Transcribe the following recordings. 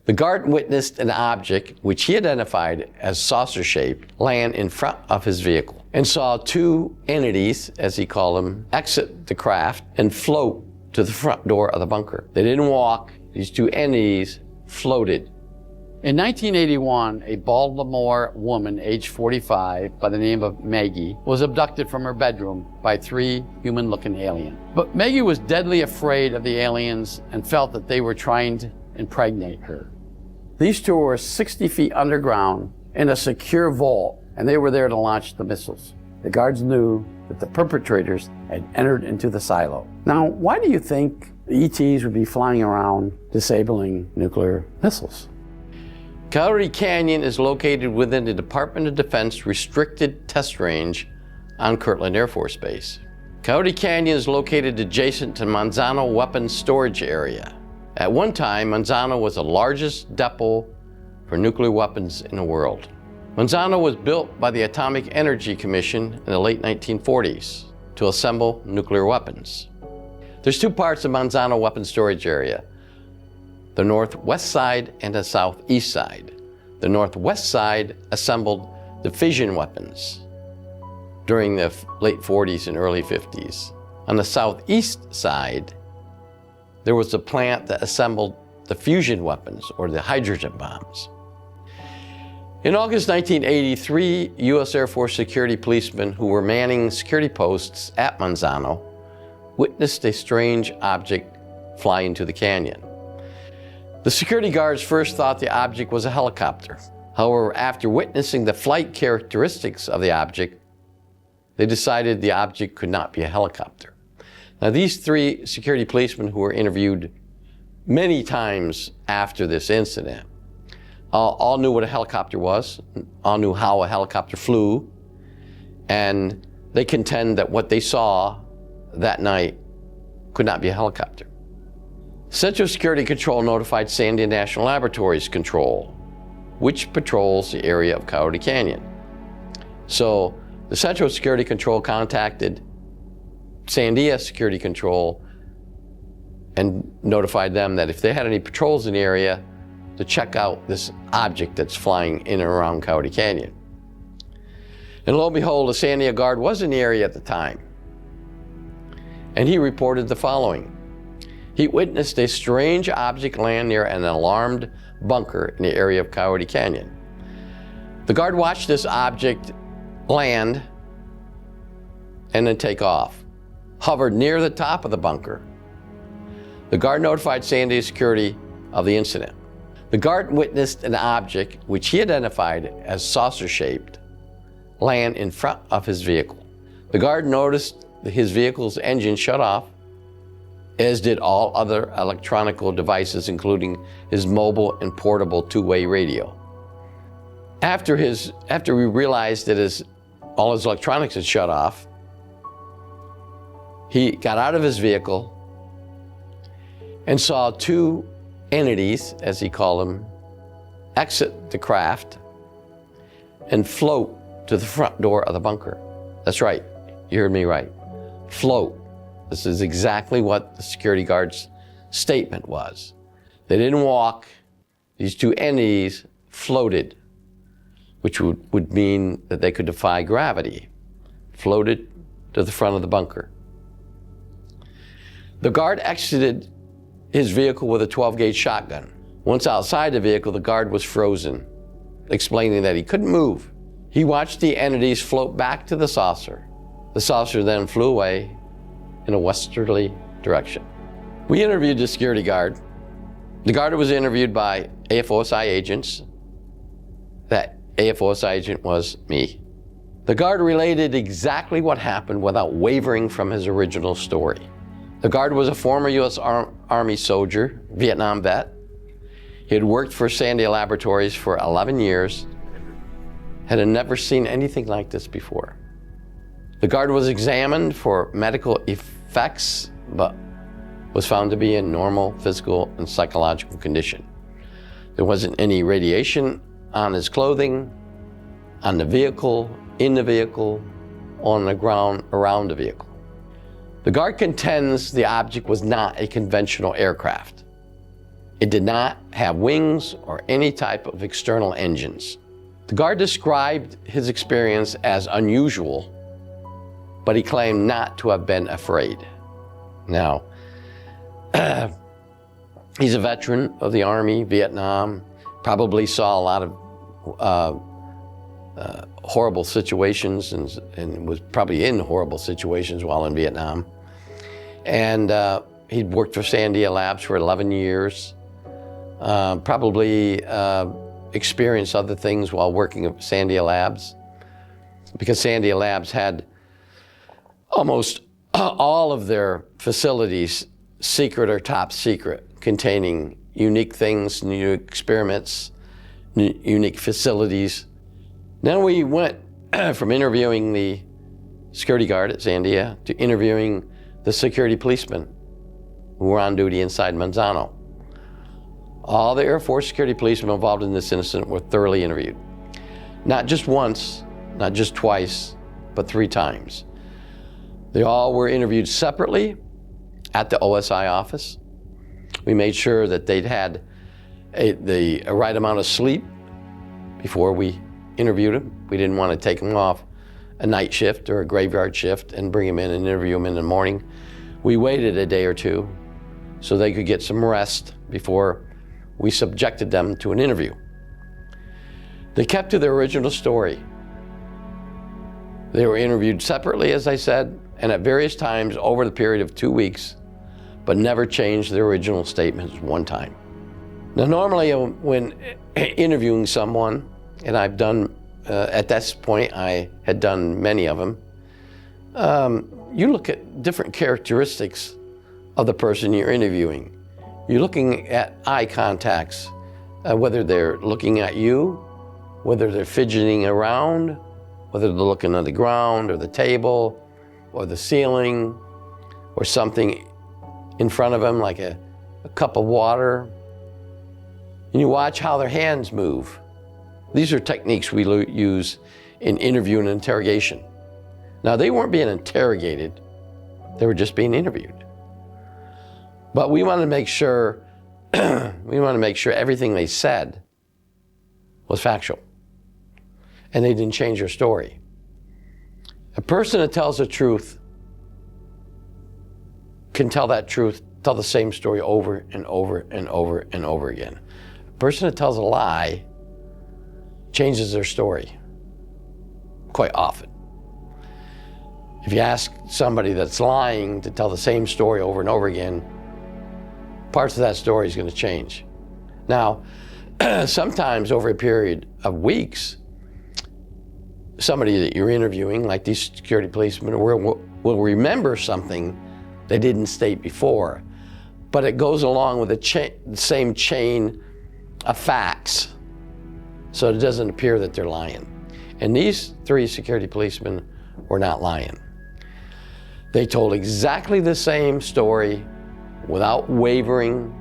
The guard witnessed an object, which he identified as saucer-shaped, land in front of his vehicle and saw two entities, as he called them, exit the craft and float to the front door of the bunker. They didn't walk. These two entities floated. In 1981, a Baltimore woman, age 45, by the name of Maggie, was abducted from her bedroom by three human-looking aliens. But Maggie was deadly afraid of the aliens and felt that they were trying to impregnate her. These two were 60 feet underground in a secure vault, and they were there to launch the missiles. The guards knew that the perpetrators had entered into the silo. Now, why do you think the ETs would be flying around disabling nuclear missiles? Coyote Canyon is located within the Department of Defense restricted test range on Kirtland Air Force Base. Coyote Canyon is located adjacent to Manzano Weapons Storage Area. At one time, Manzano was the largest depot for nuclear weapons in the world. Manzano was built by the Atomic Energy Commission in the late 1940s to assemble nuclear weapons. There's two parts of Manzano Weapons Storage Area: the northwest side and the southeast side. The northwest side assembled the fission weapons during the late 40s and early 50s. On the southeast side, there was a plant that assembled the fusion weapons, or the hydrogen bombs. In August 1983, U.S. Air Force security policemen who were manning security posts at Manzano witnessed a strange object fly into the canyon. The security guards first thought the object was a helicopter. However, after witnessing the flight characteristics of the object, they decided the object could not be a helicopter. Now, these three security policemen who were interviewed many times after this incident all knew what a helicopter was, all knew how a helicopter flew, and they contend that what they saw that night could not be a helicopter. Central Security Control notified Sandia National Laboratories Control, which patrols the area of Coyote Canyon. So the Central Security Control contacted Sandia Security Control and notified them that if they had any patrols in the area, to check out this object that's flying in and around Coyote Canyon. And lo and behold, a Sandia guard was in the area at the time, and he reported the following. He witnessed a strange object land near an alarmed bunker in the area of Coyote Canyon. The guard watched this object land and then take off, hovered near the top of the bunker. The guard notified Sandia Security of the incident. The guard witnessed an object, which he identified as saucer-shaped, land in front of his vehicle. The guard noticed his vehicle's engine shut off, as did all other electronic devices, including his mobile and portable two-way radio. After we realized that all his electronics had shut off, he got out of his vehicle and saw two entities, as he called them, exit the craft and float to the front door of the bunker. That's right, you heard me right, float. This is exactly what the security guard's statement was. They didn't walk. These two entities floated, which would mean that they could defy gravity, floated to the front of the bunker. The guard exited his vehicle with a 12-gauge shotgun. Once outside the vehicle, the guard was frozen, explaining that he couldn't move. He watched the entities float back to the saucer. The saucer then flew away in a westerly direction. We interviewed the security guard. The guard was interviewed by AFOSI agents. That AFOSI agent was me. The guard related exactly what happened without wavering from his original story. The guard was a former U.S. Army soldier, Vietnam vet. He had worked for Sandia Laboratories for 11 years, had never seen anything like this before. The guard was examined for medical effects, but was found to be in normal physical and psychological condition. There wasn't any radiation on his clothing, on the vehicle, in the vehicle, on the ground around the vehicle. The guard contends the object was not a conventional aircraft. It did not have wings or any type of external engines. The guard described his experience as unusual, but he claimed not to have been afraid. Now, he's a veteran of the Army, Vietnam, probably saw a lot of horrible situations and was probably in horrible situations while in Vietnam. And he'd worked for Sandia Labs for 11 years, probably experienced other things while working at Sandia Labs, because Sandia Labs had almost all of their facilities secret or top secret, containing unique things, new experiments, unique facilities. Then we went from interviewing the security guard at Sandia to interviewing the security policemen who were on duty inside Manzano. All the Air Force security policemen involved in this incident were thoroughly interviewed. Not just once, not just twice, but 3 times. They all were interviewed separately at the OSI office. We made sure that they'd had the right amount of sleep before we interviewed them. We didn't want to take them off a night shift or a graveyard shift and bring them in and interview them in the morning. We waited a day or 2 so they could get some rest before we subjected them to an interview. They kept to their original story. They were interviewed separately, as I said, and at various times over the period of 2 weeks, but never changed their original statements one time. Now, normally when interviewing someone, and I've done, at this point, I had done many of them, you look at different characteristics of the person you're interviewing. You're looking at eye contacts, whether they're looking at you, whether they're fidgeting around, whether they're looking on the ground or the table or the ceiling or something in front of them like a cup of water. And you watch how their hands move. These are techniques we use in interview and interrogation. Now, they weren't being interrogated, they were just being interviewed. But we wanted to make sure everything they said was factual and they didn't change their story. A person that tells the truth can tell the same story over and over and over and over again. A person that tells a lie changes their story quite often. If you ask somebody that's lying to tell the same story over and over again, parts of that story is going to change. Now, sometimes over a period of weeks, somebody that you're interviewing, like these security policemen, will remember something they didn't state before, but it goes along with the same chain of facts, so it doesn't appear that they're lying. And these 3 security policemen were not lying. They told exactly the same story without wavering.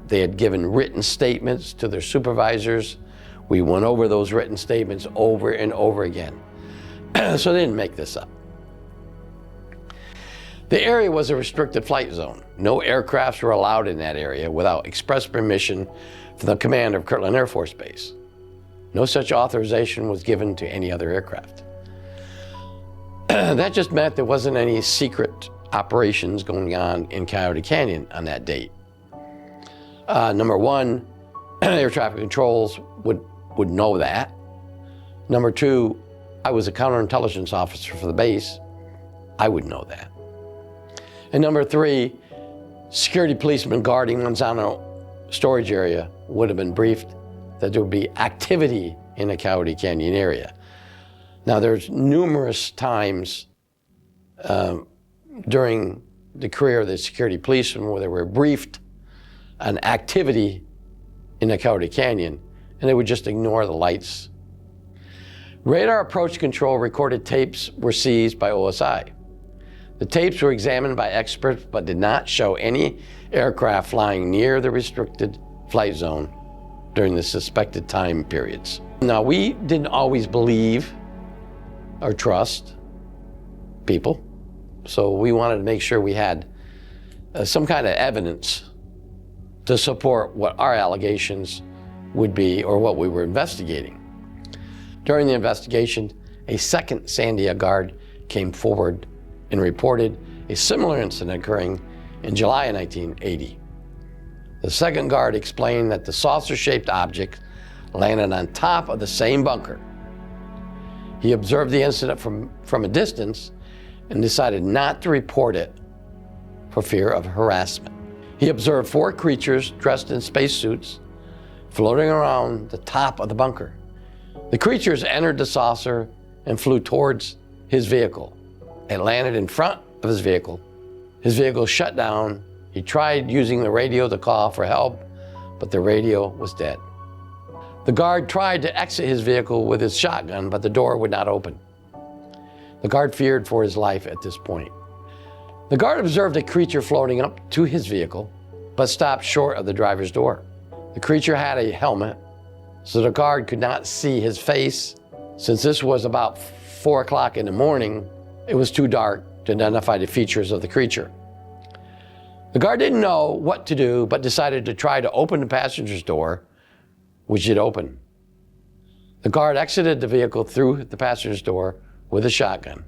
They had given written statements to their supervisors. We went over those written statements over and over again. So they didn't make this up. The area was a restricted flight zone. No aircrafts were allowed in that area without express permission from the commander of Kirtland Air Force Base. No such authorization was given to any other aircraft. That just meant there wasn't any secret operations going on in Coyote Canyon on that date. Number 1, air traffic controls would know that. Number 2, I was a counterintelligence officer for the base. I would know that. And number 3, security policemen guarding Manzano storage area would have been briefed that there would be activity in the Coyote Canyon area. Now, there's numerous times during the career of the security policemen where they were briefed on activity in the Coyote Canyon, and they would just ignore the lights. Radar approach control recorded tapes were seized by OSI. The tapes were examined by experts but did not show any aircraft flying near the restricted flight zone during the suspected time periods. Now, we didn't always believe or trust people, so we wanted to make sure we had some kind of evidence to support what our allegations would be or what we were investigating. During the investigation, a second Sandia guard came forward and reported a similar incident occurring in July of 1980. The second guard explained that the saucer-shaped object landed on top of the same bunker. He observed the incident from a distance and decided not to report it for fear of harassment. He observed 4 creatures dressed in spacesuits floating around the top of the bunker. The creatures entered the saucer and flew towards his vehicle. It landed in front of his vehicle. His vehicle shut down. He tried using the radio to call for help, but the radio was dead. The guard tried to exit his vehicle with his shotgun, but the door would not open. The guard feared for his life at this point. The guard observed a creature floating up to his vehicle, but stopped short of the driver's door. The creature had a helmet, so the guard could not see his face. Since this was about 4 o'clock in the morning, it was too dark to identify the features of the creature. The guard didn't know what to do, but decided to try to open the passenger's door, which it opened. The guard exited the vehicle through the passenger's door with a shotgun.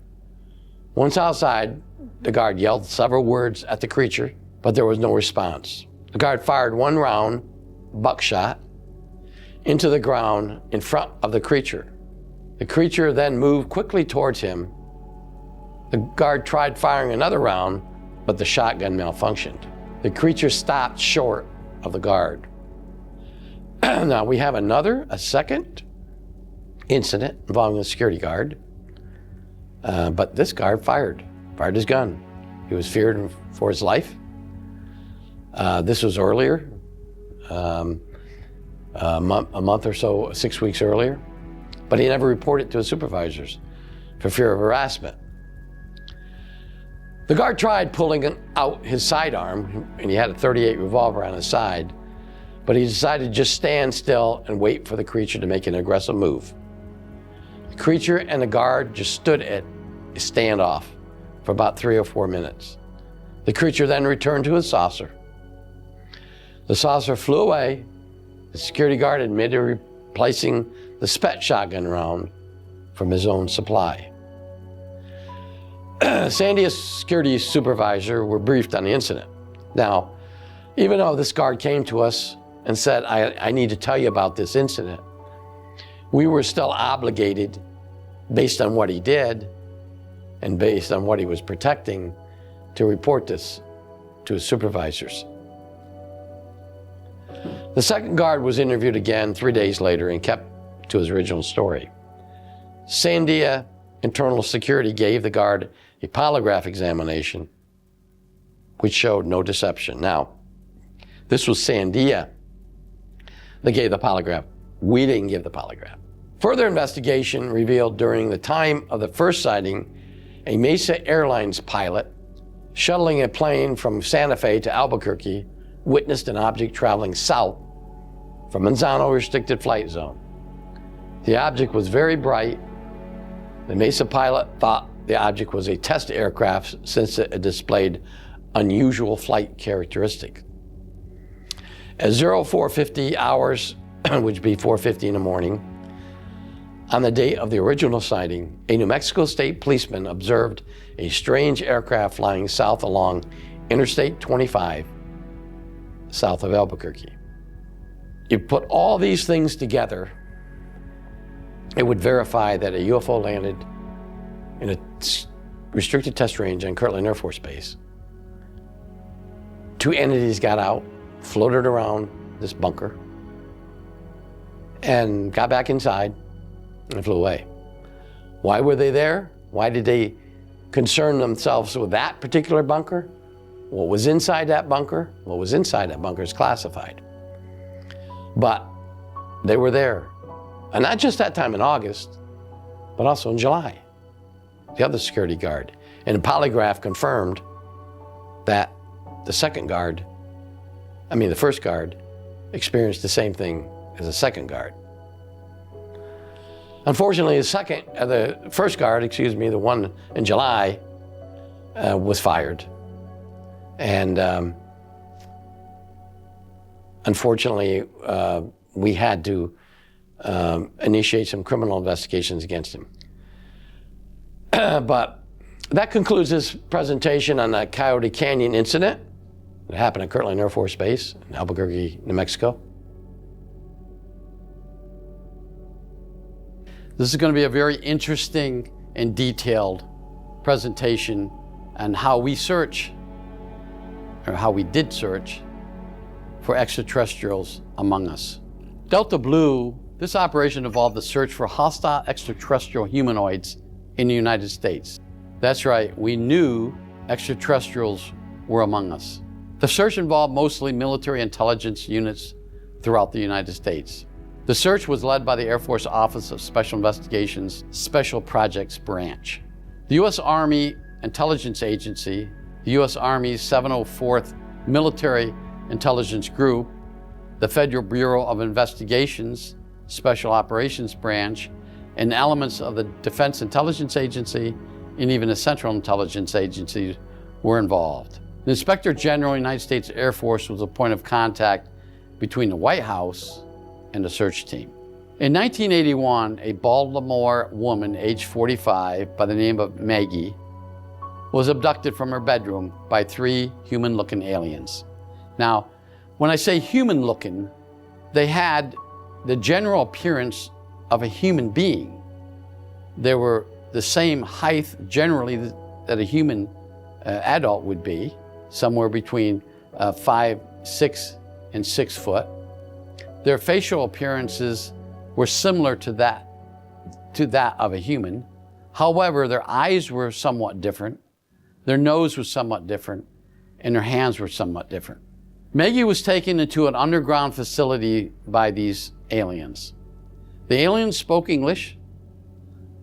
Once outside, the guard yelled several words at the creature, but there was no response. The guard fired 1 round, buckshot, into the ground in front of the creature. The creature then moved quickly towards him. The guard tried firing another round, but the shotgun malfunctioned. The creature stopped short of the guard. Now we have a second incident involving a security guard, but this guard fired his gun. He was feared for his life. This was earlier, a month or so, 6 weeks earlier, but he never reported to his supervisors for fear of harassment. The guard tried pulling out his sidearm, and he had a .38 revolver on his side, but he decided to just stand still and wait for the creature to make an aggressive move. The creature and the guard just stood at a standoff for about 3 or 4 minutes. The creature then returned to his saucer. The saucer flew away. The security guard admitted replacing the SPET shotgun round from his own supply. Sandia's security supervisor were briefed on the incident. Now, even though this guard came to us and said, I need to tell you about this incident, we were still obligated, based on what he did and based on what he was protecting, to report this to his supervisors. The second guard was interviewed again 3 days later and kept to his original story. Sandia Internal Security gave the guard a polygraph examination, which showed no deception. Now, this was Sandia that gave the polygraph. We didn't give the polygraph. Further investigation revealed during the time of the first sighting, a Mesa Airlines pilot shuttling a plane from Santa Fe to Albuquerque witnessed an object traveling south from Manzano restricted flight zone. The object was very bright. The Mesa pilot thought the object was a test aircraft since it displayed unusual flight characteristics. At 0450 hours, which would be 4:50 in the morning, on the date of the original sighting, a New Mexico State policeman observed a strange aircraft flying south along Interstate 25, south of Albuquerque. You put all these things together, it would verify that a UFO landed in a restricted test range on Kirtland Air Force Base. 2 entities got out, floated around this bunker, and got back inside and flew away. Why were they there? Why did they concern themselves with that particular bunker? What was inside that bunker? What was inside that bunker is classified. But they were there. And not just that time in August, but also in July. The other security guard. And the polygraph confirmed that the first guard experienced the same thing as the second guard. Unfortunately, the first guard, the one in July, was fired. And unfortunately, we had to initiate some criminal investigations against him. But that concludes this presentation on the Coyote Canyon incident that happened at Kirtland Air Force Base in Albuquerque, New Mexico. This is going to be a very interesting and detailed presentation on how we search, or how we did search, for extraterrestrials among us. Delta Blue, this operation involved the search for hostile extraterrestrial humanoids in the United States. That's right, we knew extraterrestrials were among us. The search involved mostly military intelligence units throughout the United States. The search was led by the Air Force Office of Special Investigations Special Projects Branch. The U.S. Army Intelligence Agency, the U.S. Army's 704th Military Intelligence Group, the Federal Bureau of Investigations Special Operations Branch, and elements of the Defense Intelligence Agency and even the Central Intelligence Agency were involved. The Inspector General of the United States Air Force was a point of contact between the White House and the search team. In 1981, a Baltimore woman, age 45, by the name of Maggie, was abducted from her bedroom by 3 human-looking aliens. Now, when I say human-looking, they had the general appearance of a human being. They were the same height, generally, that a human adult would be, somewhere between 5'6" and 6 foot. Their facial appearances were similar to that of a human. However, their eyes were somewhat different, their nose was somewhat different, and their hands were somewhat different. Maggie was taken into an underground facility by these aliens. The aliens spoke English,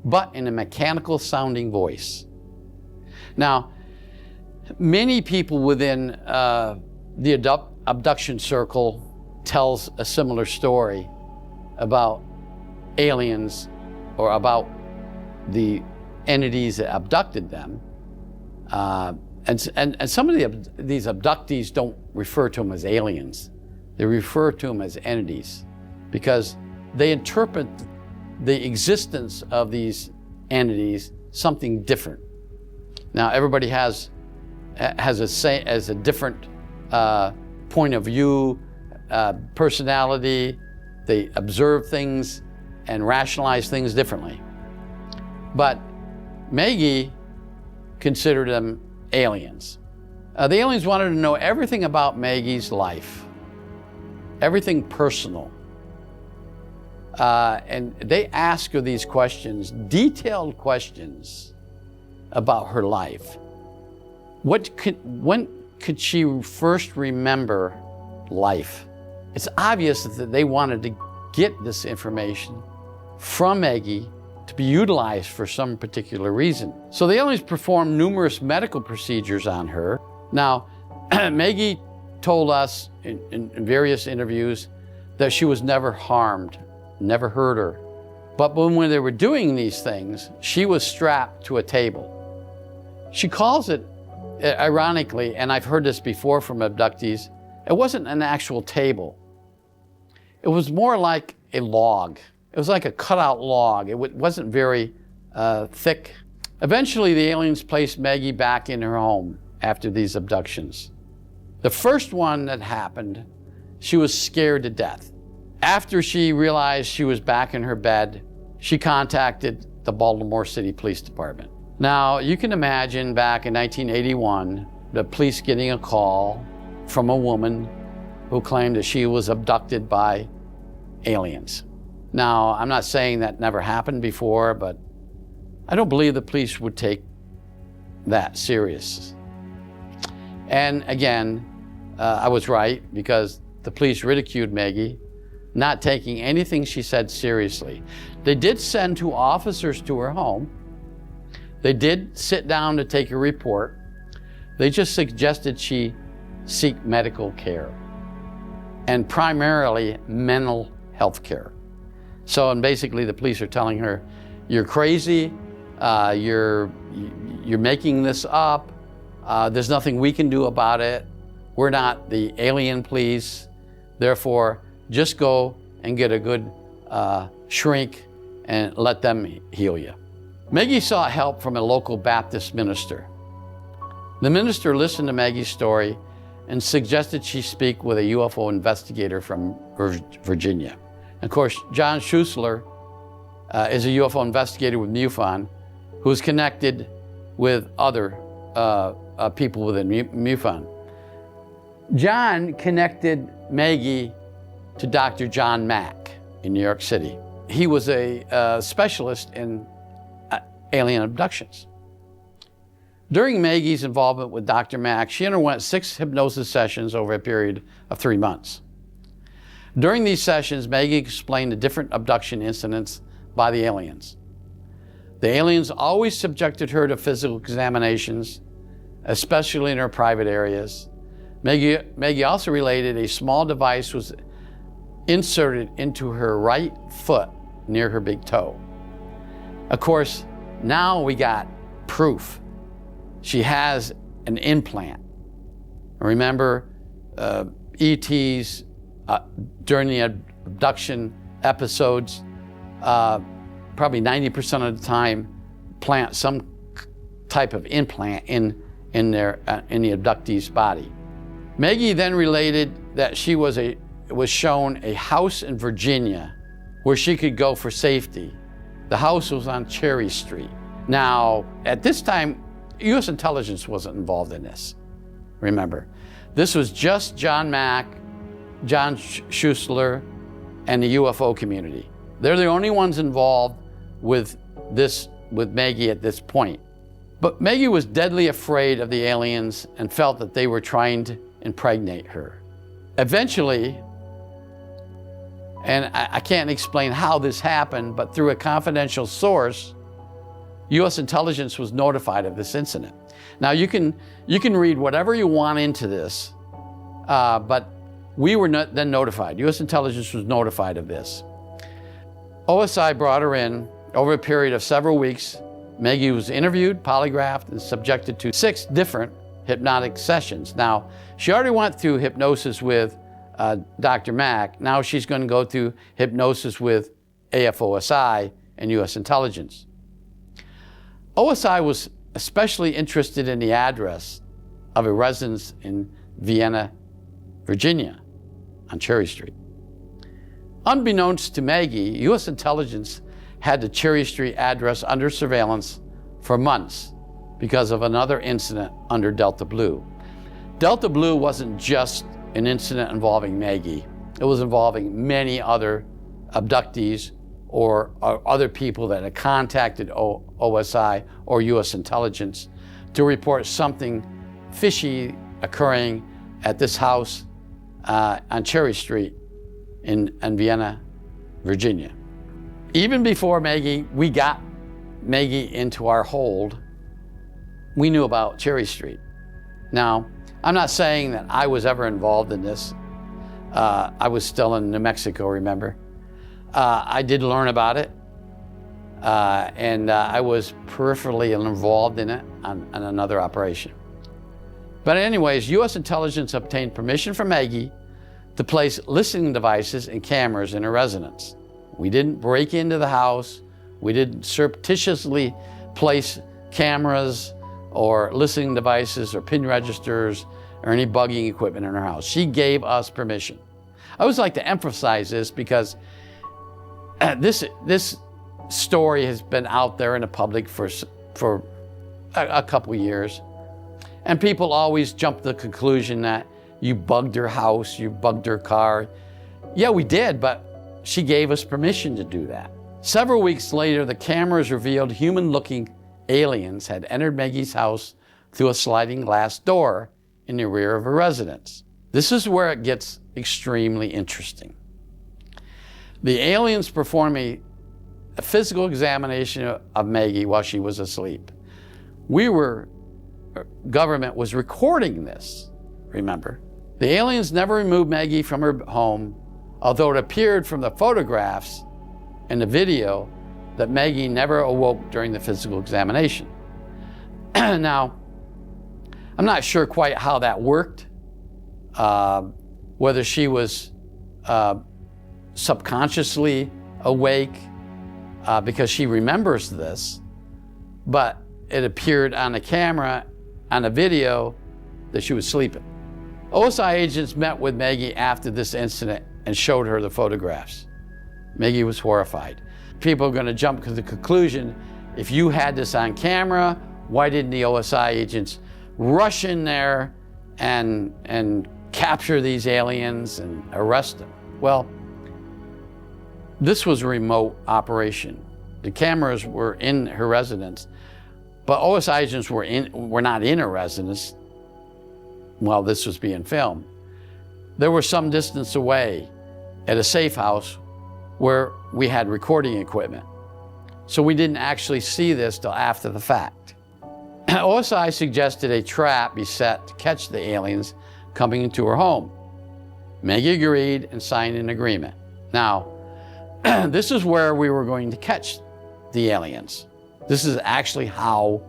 but in a mechanical sounding voice. Now, many people within the abduction circle tells a similar story about aliens or about the entities that abducted them. And some of these abductees don't refer to them as aliens. They refer to them as entities because they interpret the existence of these entities something different. Now, everybody has a different point of view, personality. They observe things and rationalize things differently. But Maggie considered them aliens. The aliens wanted to know everything about Maggie's life, everything personal. And they asked her these questions, detailed questions about her life. When could she first remember life? It's obvious that they wanted to get this information from Maggie to be utilized for some particular reason. So the aliens performed numerous medical procedures on her. Now, Maggie told us in various interviews that she was never harmed, never hurt her. But when they were doing these things, she was strapped to a table. She calls it, ironically, and I've heard this before from abductees, it wasn't an actual table. It was more like a log. It was like a cutout log. It wasn't very thick. Eventually, the aliens placed Maggie back in her home after these abductions. The first one that happened, she was scared to death. After she realized she was back in her bed, she contacted the Baltimore City Police Department. Now, you can imagine back in 1981, the police getting a call from a woman who claimed that she was abducted by aliens. Now, I'm not saying that never happened before, but I don't believe the police would take that serious. And again, I was right, because the police ridiculed Maggie, not taking anything she said seriously. They did send 2 officers to her home. They did sit down to take a report. They just suggested she seek medical care, and primarily mental health care. So, and basically the police are telling her, you're crazy, you're making this up, there's nothing we can do about it, we're not the alien police, Therefore, just go and get a good shrink and let them heal you. Maggie sought help from a local Baptist minister. The minister listened to Maggie's story and suggested she speak with a UFO investigator from Virginia. Of course, John Schussler is a UFO investigator with MUFON who is connected with other people within MUFON. John connected Maggie to Dr. John Mack in New York City. He was a specialist in alien abductions. During Maggie's involvement with Dr. Mack, she underwent 6 hypnosis sessions over a period of 3 months. During these sessions, Maggie explained the different abduction incidents by the aliens. The aliens always subjected her to physical examinations, especially in her private areas. Maggie also related a small device was inserted into her right foot near her big toe. Of course, now we got proof. She has an implant. Remember, ETs during the abduction episodes, probably 90% of the time, plant some type of implant in the abductee's body. Maggie then related that she was shown a house in Virginia where she could go for safety. The house was on Cherry Street. Now, at this time, U.S. intelligence wasn't involved in this. Remember, this was just John Mack, John Schussler, and the UFO community. They're the only ones involved with Maggie at this point. But Maggie was deadly afraid of the aliens and felt that they were trying to impregnate her. Eventually, and I can't explain how this happened, but through a confidential source, U.S. intelligence was notified of this incident. Now you can read whatever you want into this, but we were then notified. U.S. intelligence was notified of this. OSI brought her in. Over a period of several weeks, Maggie was interviewed, polygraphed, and subjected to 6 different hypnotic sessions. Now, she already went through hypnosis with Dr. Mack. Now she's going to go through hypnosis with AFOSI and U.S. intelligence. OSI was especially interested in the address of a residence in Vienna, Virginia, on Cherry Street. Unbeknownst to Maggie, U.S. intelligence had the Cherry Street address under surveillance for months because of another incident under Delta Blue. Delta Blue wasn't just an incident involving Maggie. It was involving many other abductees or other people that had contacted OSI or U.S. intelligence to report something fishy occurring at this house on Cherry Street in Vienna, Virginia. Even before we got Maggie into our hold, we knew about Cherry Street. Now, I'm not saying that I was ever involved in this. I was still in New Mexico, remember? I did learn about it, and I was peripherally involved in it on another operation. But anyways, U.S. intelligence obtained permission from Maggie to place listening devices and cameras in her residence. We didn't break into the house. We didn't surreptitiously place cameras or listening devices or pin registers or any bugging equipment in her house. She gave us permission. I always like to emphasize this because this story has been out there in the public for a couple years. And people always jump to the conclusion that you bugged her house, you bugged her car. Yeah, we did, but she gave us permission to do that. Several weeks later, the cameras revealed human-looking aliens had entered Maggie's house through a sliding glass door in the rear of her residence. This is where it gets extremely interesting. The aliens performed a physical examination of Maggie while she was asleep. Government was recording this, remember? The aliens never removed Maggie from her home, although it appeared from the photographs and the video that Maggie never awoke during the physical examination. Now, I'm not sure quite how that worked, whether she was subconsciously awake because she remembers this, but it appeared on the camera, on a video, that she was sleeping. OSI agents met with Maggie after this incident and showed her the photographs. Maggie was horrified. People are going to jump to the conclusion, if you had this on camera, why didn't the OSI agents rush in there and capture these aliens and arrest them? Well, this was a remote operation. The cameras were in her residence, but OSI agents were not in her residence while this was being filmed. They were some distance away at a safe house where we had recording equipment. So we didn't actually see this till after the fact. OSI suggested a trap be set to catch the aliens coming into her home. Maggie agreed and signed an agreement. Now, this is where we were going to catch the aliens. This is actually how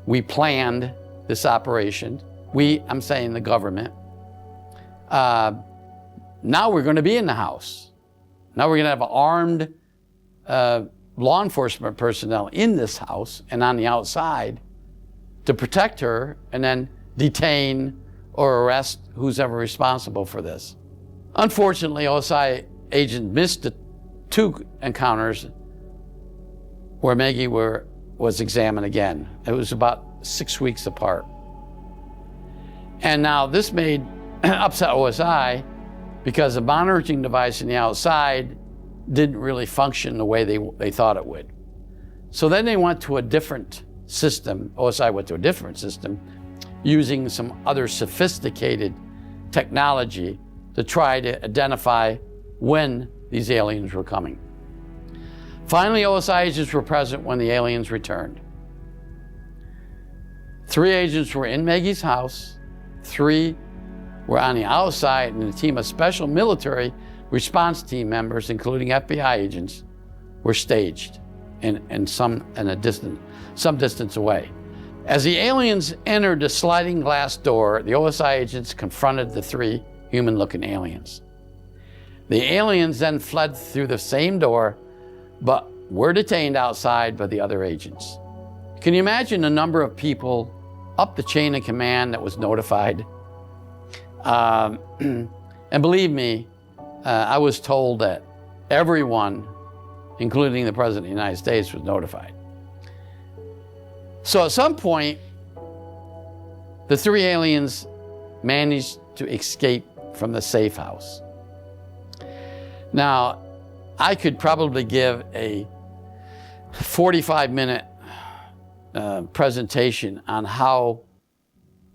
we planned this operation. I'm saying the government. Now we're going to be in the house. Now we're going to have armed law enforcement personnel in this house and on the outside to protect her and then detain or arrest who's ever responsible for this. Unfortunately, OSI agents missed the 2 encounters where Maggie was examined again. It was about 6 weeks apart. And now this made upset OSI because the monitoring device in the outside didn't really function the way they thought it would. So then they went to a different system. OSI went to a different system using some other sophisticated technology to try to identify when these aliens were coming. Finally, OSI agents were present when the aliens returned. 3 agents were in Maggie's house, 3 were on the outside, and a team of special military response team members, including FBI agents, were staged some distance away. As the aliens entered the sliding glass door, the OSI agents confronted the 3 human-looking aliens. The aliens then fled through the same door, but were detained outside by the other agents. Can you imagine the number of people up the chain of command that was notified? And believe me, I was told that everyone, including the President of the United States, was notified. So at some point, the 3 aliens managed to escape from the safe house. Now, I could probably give a 45-minute presentation on how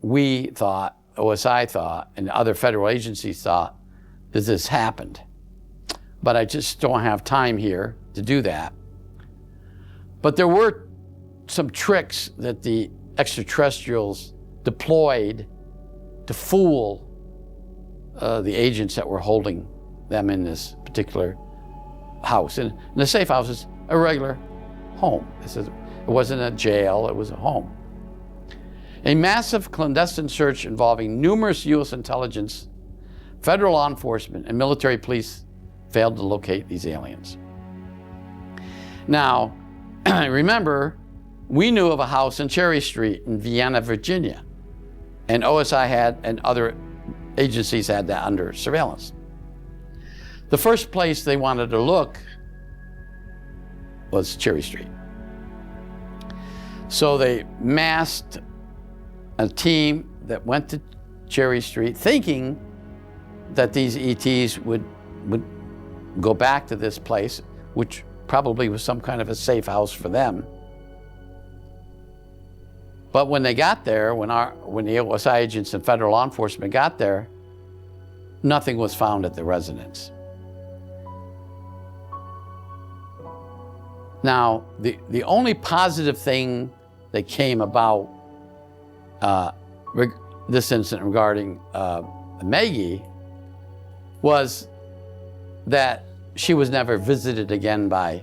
we thought, OSI thought, and other federal agencies thought that this happened. But I just don't have time here to do that. But there were some tricks that the extraterrestrials deployed to fool the agents that were holding them in this particular house. And the safe house is a regular home. It wasn't a jail, it was a home. A massive clandestine search involving numerous U.S. intelligence, federal law enforcement, and military police failed to locate these aliens. Now, remember, we knew of a house in Cherry Street in Vienna, Virginia, and OSI had, and other agencies had that under surveillance. The first place they wanted to look was Cherry Street. So they massed a team that went to Cherry Street thinking that these ETs would go back to this place, which probably was some kind of a safe house for them. But when they got there, when the OSI agents and federal law enforcement got there, nothing was found at the residence. Now, the only positive thing that came about this incident regarding Maggie was that she was never visited again by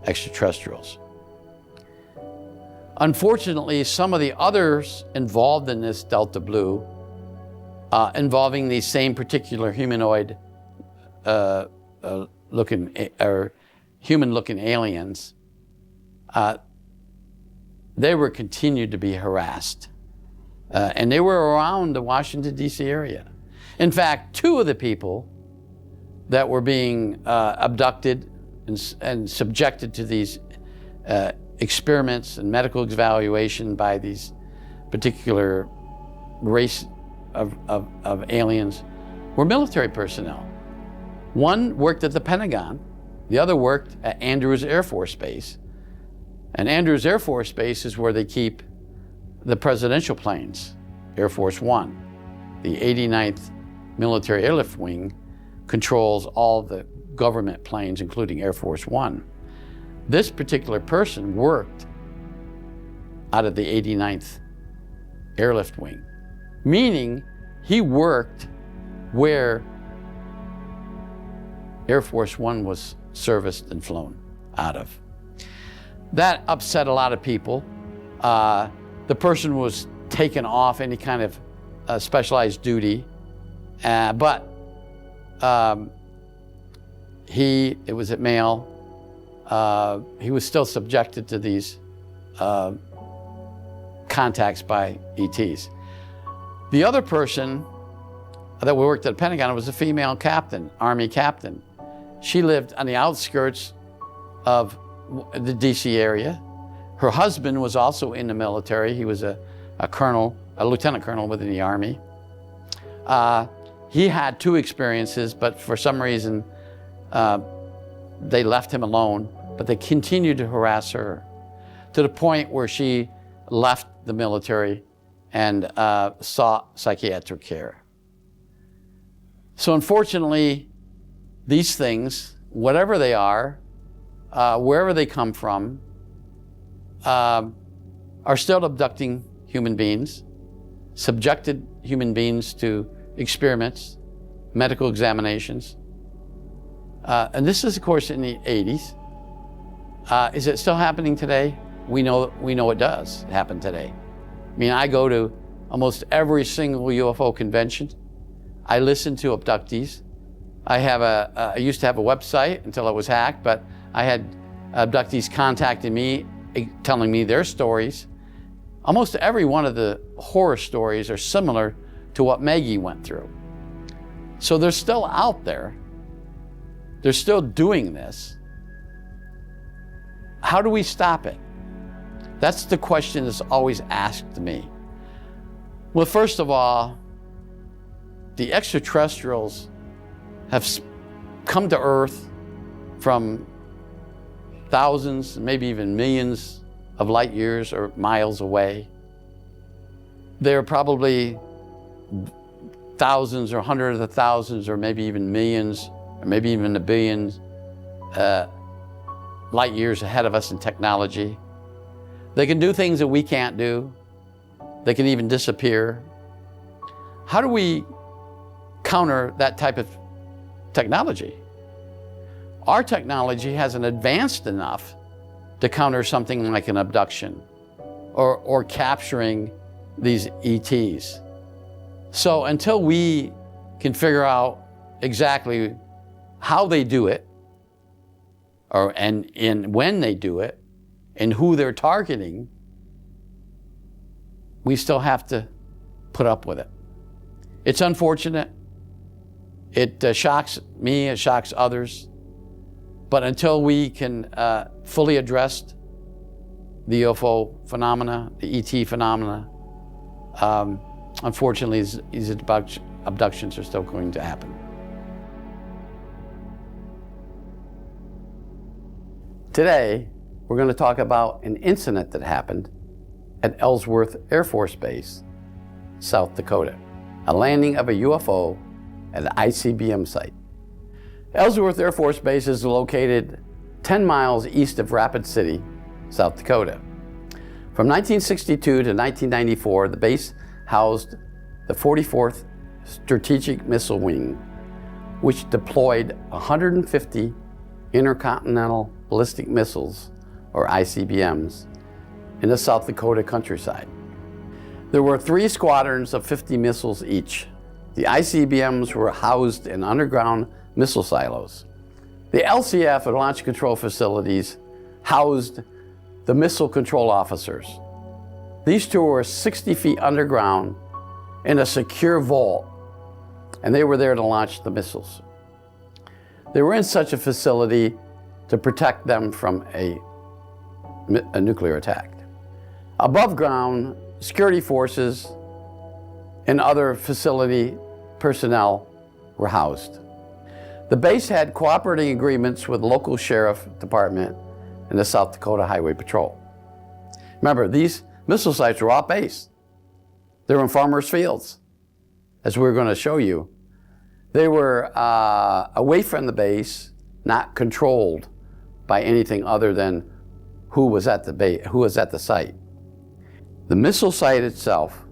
extraterrestrials. Unfortunately, some of the others involved in this Delta Blue, involving these same particular humanoid human-looking aliens, they were continued to be harassed. And they were around the Washington, D.C. area. In fact, 2 of the people that were being abducted and subjected to these experiments and medical evaluation by these particular race of aliens were military personnel. One worked at the Pentagon, the other worked at Andrews Air Force Base. And Andrews Air Force Base is where they keep the presidential planes. Air Force One, the 89th Military Airlift Wing, controls all the government planes, including Air Force One. This particular person worked out of the 89th Airlift Wing, meaning he worked where Air Force One was serviced and flown out of. That upset a lot of people. The person was taken off any kind of specialized duty, but it was a male, he was still subjected to these contacts by ETs. The other person that worked at the Pentagon was a female captain, Army captain. She lived on the outskirts of the DC area. Her husband was also in the military. He was a colonel, a lieutenant colonel within the Army. He had 2 experiences, but for some reason, they left him alone, but they continued to harass her to the point where she left the military and sought psychiatric care. So unfortunately, these things, whatever they are, wherever they come from, are still abducting human beings, subjected human beings to experiments, medical examinations. And this is, of course, in the 80s. Is it still happening today? We know it does happen today. I mean, I go to almost every single UFO convention. I listen to abductees. I used to have a website until it was hacked, but I had abductees contacting me, telling me their stories. Almost every one of the horror stories are similar to what Maggie went through. So they're still out there. They're still doing this. How do we stop it? That's the question that's always asked me. Well, first of all, the extraterrestrials have come to Earth from thousands, maybe even millions of light years or miles away. They're probably thousands or hundreds of thousands or maybe even millions or maybe even a billion light years ahead of us in technology. They can do things that we can't do. They can even disappear. How do we counter that type of technology? Our technology hasn't advanced enough to counter something like an abduction or capturing these ETs. So until we can figure out exactly how they do it, and when they do it, and who they're targeting, we still have to put up with it. It's unfortunate. It shocks me, it shocks others. But until we can fully address the UFO phenomena, the ET phenomena, unfortunately, these abductions are still going to happen. Today, we're going to talk about an incident that happened at Ellsworth Air Force Base, South Dakota, a landing of a UFO at an ICBM site. Ellsworth Air Force Base is located 10 miles east of Rapid City, South Dakota. From 1962 to 1994, the base housed the 44th Strategic Missile Wing, which deployed 150 intercontinental ballistic missiles, or ICBMs, in the South Dakota countryside. There were 3 squadrons of 50 missiles each. The ICBMs were housed in underground missile silos. The LCF, or Launch Control Facilities, housed the missile control officers. These two were 60 feet underground in a secure vault, and they were there to launch the missiles. They were in such a facility to protect them from a nuclear attack. Above ground, security forces and other facility personnel were housed. The base had cooperating agreements with the local sheriff department and the South Dakota Highway Patrol. Remember, these missile sites were off base. They were in farmers' fields, as we're going to show you. They were away from the base, not controlled by anything other than who was at the site. The missile site itself,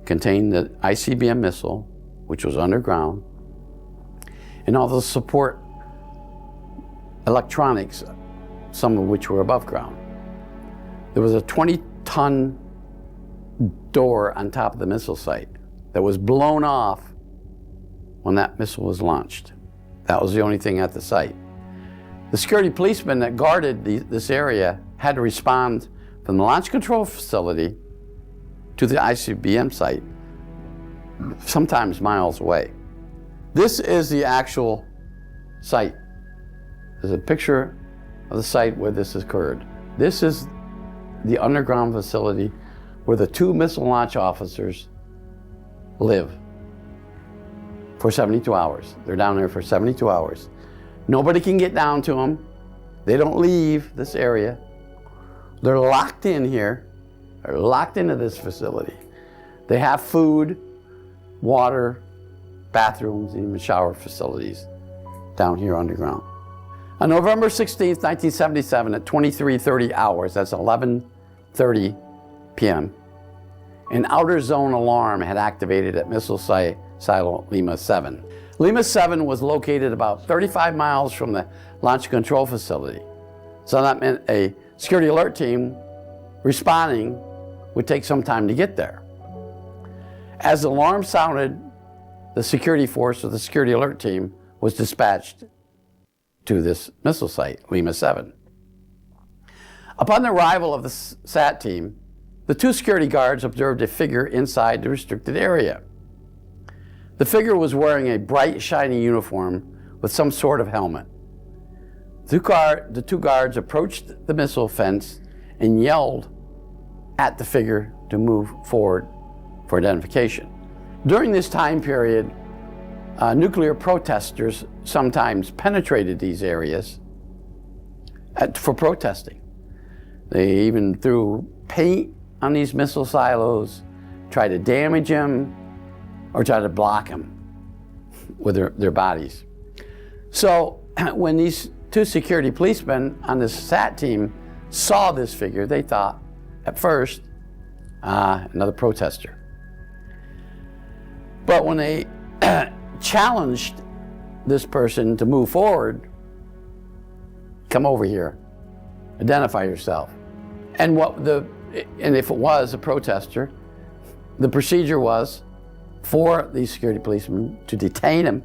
contained the ICBM missile, which was underground, and all the support electronics, some of which were above ground. There was a 20-ton door on top of the missile site that was blown off when that missile was launched. That was the only thing at the site. The security policemen that guarded this area had to respond from the launch control facility to the ICBM site, sometimes miles away. This is the actual site. There's a picture of the site where this occurred. This is the underground facility where the two missile launch officers live for 72 hours. They're down there for 72 hours. Nobody can get down to them. They don't leave this area. They're locked in here. They're locked into this facility. They have food, water, bathrooms, even shower facilities down here underground. On November 16th, 1977, at 23:30 hours, that's 11:30 p.m., an outer zone alarm had activated at missile silo Lima 7. Lima 7 was located about 35 miles from the launch control facility. So that meant a security alert team responding would take some time to get there. As the alarm sounded, the security force of the security alert team was dispatched to this missile site, Lima 7. Upon the arrival of the SAT team, the two security guards observed a figure inside the restricted area. The figure was wearing a bright, shiny uniform with some sort of helmet. The two guards approached the missile fence and yelled at the figure to move forward for identification. During this time period, nuclear protesters sometimes penetrated these areas for protesting. They even threw paint on these missile silos, tried to damage them, or tried to block them with their bodies. So when these two security policemen on this SAT team saw this figure, they thought at first, another protester. But when they challenged this person to move forward, come over here, identify yourself. And if it was a protester, the procedure was for these security policemen to detain him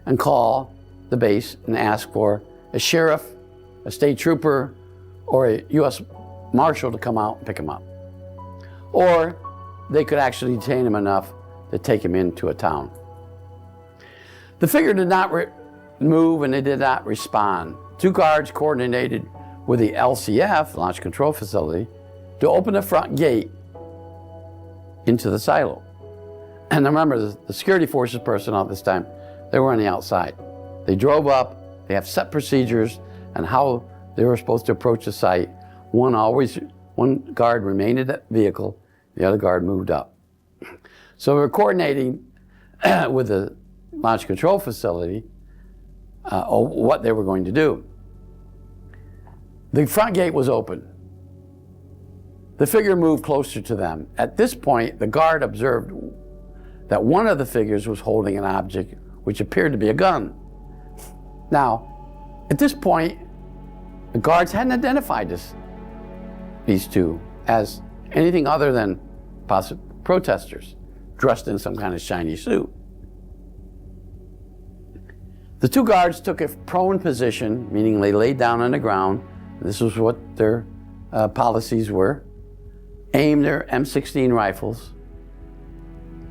and call the base and ask for a sheriff, a state trooper, or a U.S. Marshal to come out and pick him up. Or they could actually detain him enough to take him into a town. The figure did not move and they did not respond. Two guards coordinated with the LCF, Launch Control Facility, to open the front gate into the silo. And remember, the security forces personnel at this time, they were on the outside. They drove up, they have set procedures on how they were supposed to approach the site. One guard remained in that vehicle, the other guard moved up. So we were coordinating with the launch control facility what they were going to do. The front gate was open. The figure moved closer to them. At this point, the guard observed that one of the figures was holding an object which appeared to be a gun. Now, at this point, the guards hadn't identified these two as anything other than possible protesters dressed in some kind of shiny suit. The two guards took a prone position, meaning they laid down on the ground. This was what their policies were. Aimed their M16 rifles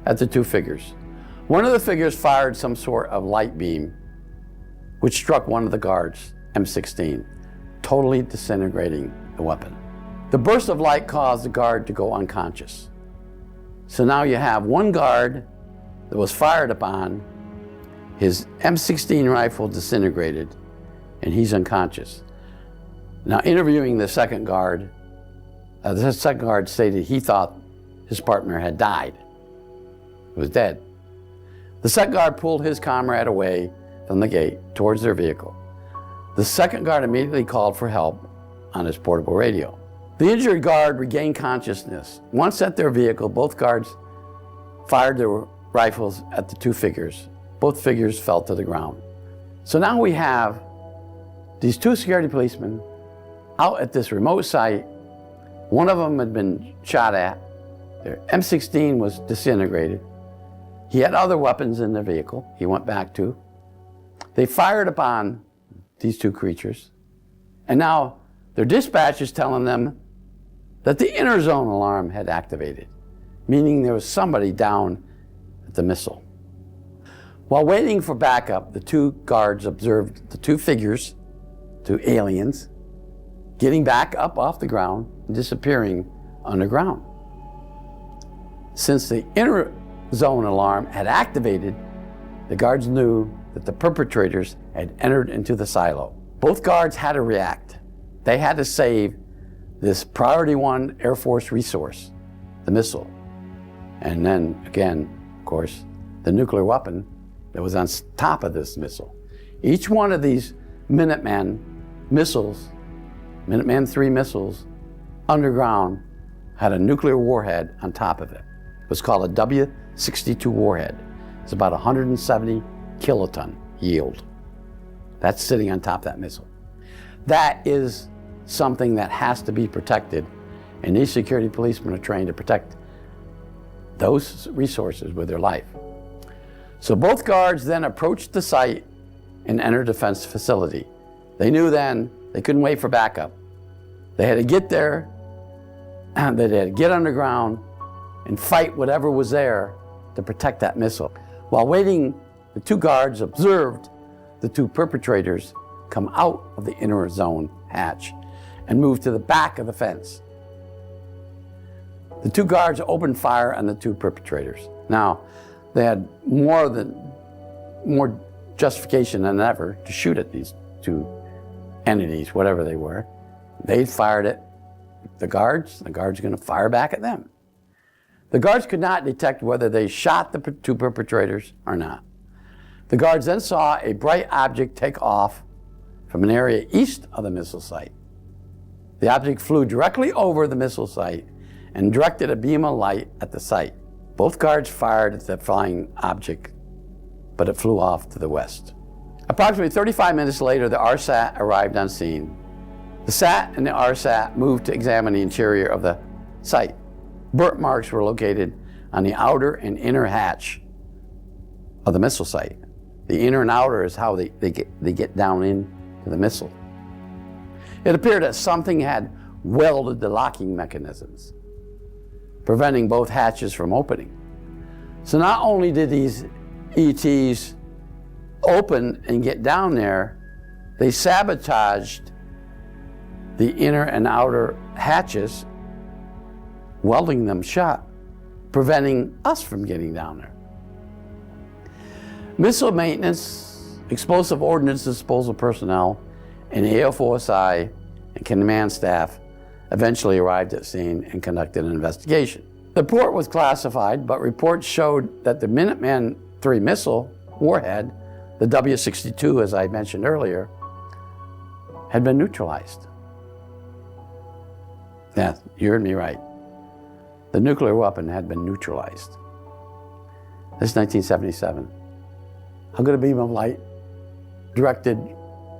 at the two figures. One of the figures fired some sort of light beam, which struck one of the guards, M16, totally disintegrating the weapon. The burst of light caused the guard to go unconscious. So now you have one guard that was fired upon, his M16 rifle disintegrated, and he's unconscious. Now, interviewing the second guard stated he thought his partner had died. He was dead. The second guard pulled his comrade away from the gate towards their vehicle. The second guard immediately called for help on his portable radio. The injured guard regained consciousness. Once at their vehicle, both guards fired their rifles at the two figures. Both figures fell to the ground. So now we have these two security policemen out at this remote site. One of them had been shot at. Their M16 was disintegrated. He had other weapons in the vehicle he went back to. They fired upon these two creatures. And now their dispatch is telling them that the inner zone alarm had activated, meaning there was somebody down at the missile. While waiting for backup, the two guards observed the two figures, two aliens, getting back up off the ground and disappearing underground. Since the inner zone alarm had activated, the guards knew that the perpetrators had entered into the silo. Both guards had to react. They had to save this Priority 1 Air Force resource, the missile. And then again, of course, the nuclear weapon that was on top of this missile. Each one of these Minuteman missiles, Minuteman III missiles, underground, had a nuclear warhead on top of it. It was called a W-62 warhead. It's about 170 kiloton yield. That's sitting on top of that missile. That is something that has to be protected, and these security policemen are trained to protect those resources with their life. So both guards then approached the site and entered the defense facility. They knew then they couldn't wait for backup. They had to get there, and they had to get underground and fight whatever was there to protect that missile. While waiting, the two guards observed the two perpetrators come out of the inner zone hatch and move to the back of the fence. The two guards opened fire on the two perpetrators. Now, they had more justification than ever to shoot at these two entities, whatever they were. They fired at the guards are going to fire back at them. The guards could not detect whether they shot the two perpetrators or not. The guards then saw a bright object take off from an area east of the missile site. The object flew directly over the missile site and directed a beam of light at the site. Both guards fired at the flying object, but it flew off to the west. Approximately 35 minutes later, the RSAT arrived on scene. The SAT and the RSAT moved to examine the interior of the site. Burnt marks were located on the outer and inner hatch of the missile site. The inner and outer is how they get down into the missile. It appeared that something had welded the locking mechanisms, preventing both hatches from opening. So not only did these ETs open and get down there, they sabotaged the inner and outer hatches, welding them shut, preventing us from getting down there. Missile maintenance, explosive ordnance disposal personnel, and AFOSI and command staff eventually arrived at scene and conducted an investigation. The report was classified, but reports showed that the Minuteman III missile warhead, the W-62, as I mentioned earlier, had been neutralized. Yeah, you heard me right. The nuclear weapon had been neutralized. This is 1977. How could a beam of light directed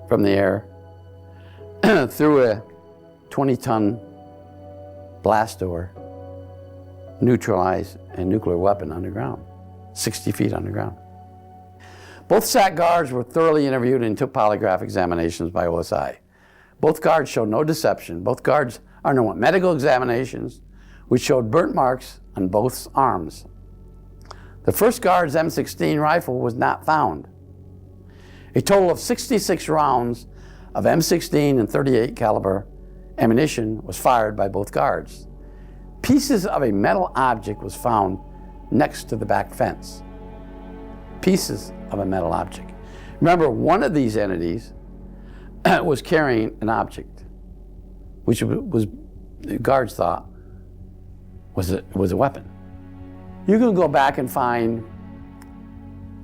from the air through a 20-ton blast door neutralize a nuclear weapon underground, 60 feet underground? Both SAT guards were thoroughly interviewed and took polygraph examinations by OSI. Both guards showed no deception. Both guards underwent medical examinations, which showed burnt marks on both arms. The first guard's M16 rifle was not found. A total of 66 rounds of M16 and .38 caliber ammunition was fired by both guards. Pieces of a metal object was found next to the back fence. Pieces of a metal object. Remember, one of these entities was carrying an object, which was the guards thought was a weapon. You can go back and find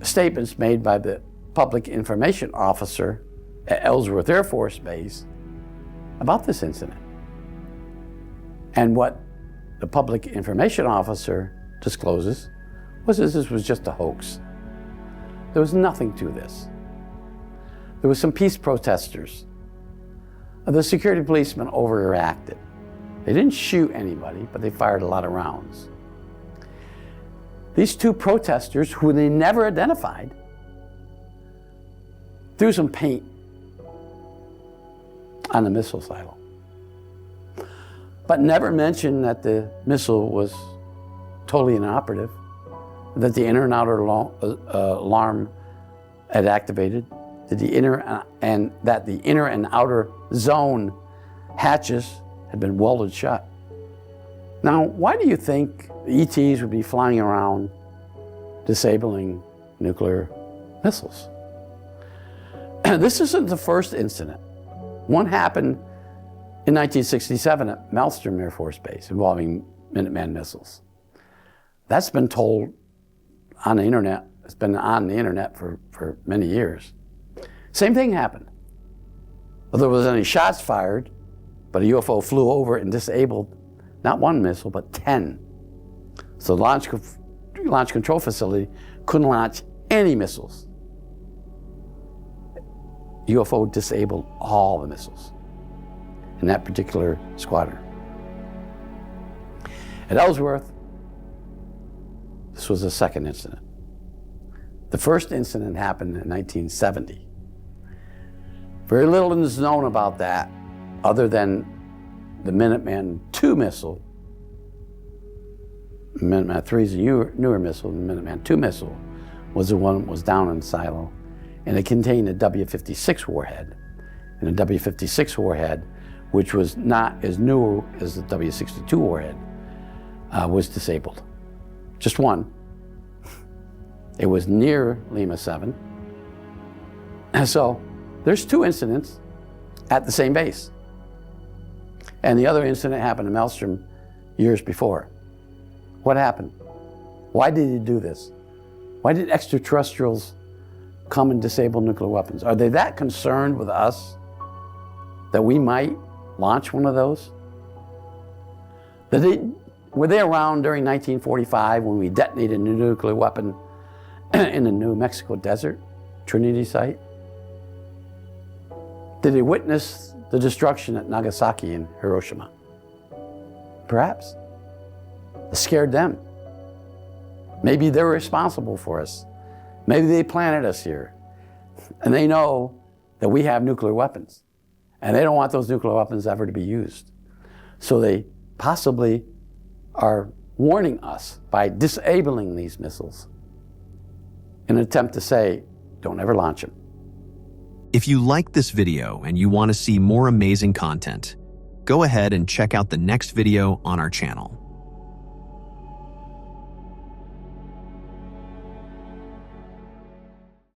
statements made by the public information officer at Ellsworth Air Force Base about this incident. And what the public information officer discloses was that this was just a hoax. There was nothing to this. There was some peace protesters. The security policemen overreacted. They didn't shoot anybody, but they fired a lot of rounds. These two protesters, who they never identified, threw some paint on the missile silo, but never mentioned that the missile was totally inoperative, that the inner and outer alarm had activated, that the inner and outer zone hatches had been welded shut. Now, why do you think the ETs would be flying around disabling nuclear missiles? This isn't the first incident. One happened in 1967 at Malmstrom Air Force Base involving Minuteman missiles. That's been told on the internet. It's been on the internet for many years. Same thing happened. Well, there wasn't any shots fired, but a UFO flew over and disabled not one missile, but 10. So the launch control facility couldn't launch any missiles. UFO disabled all the missiles in that particular squadron. At Ellsworth, this was the second incident. The first incident happened in 1970. Very little is known about that other than the Minuteman II missile. Minuteman III is a newer missile. The Minuteman II missile was the one that was down in the silo, and it contained a W-56 warhead. And the W-56 warhead, which was not as new as the W-62 warhead, was disabled. Just one. It was near Lima 7. And so there's two incidents at the same base. And the other incident happened in Malmstrom years before. What happened? Why did he do this? Why did extraterrestrials come and disable nuclear weapons? Are they that concerned with us that we might launch one of those? Were they around during 1945 when we detonated a nuclear weapon in the New Mexico desert, Trinity site? Did they witness the destruction at Nagasaki and Hiroshima? Perhaps. It scared them. Maybe they're responsible for us. Maybe they planted us here. And they know that we have nuclear weapons. And they don't want those nuclear weapons ever to be used. So they possibly are warning us by disabling these missiles in an attempt to say, don't ever launch them. If you liked this video and you want to see more amazing content, go ahead and check out the next video on our channel.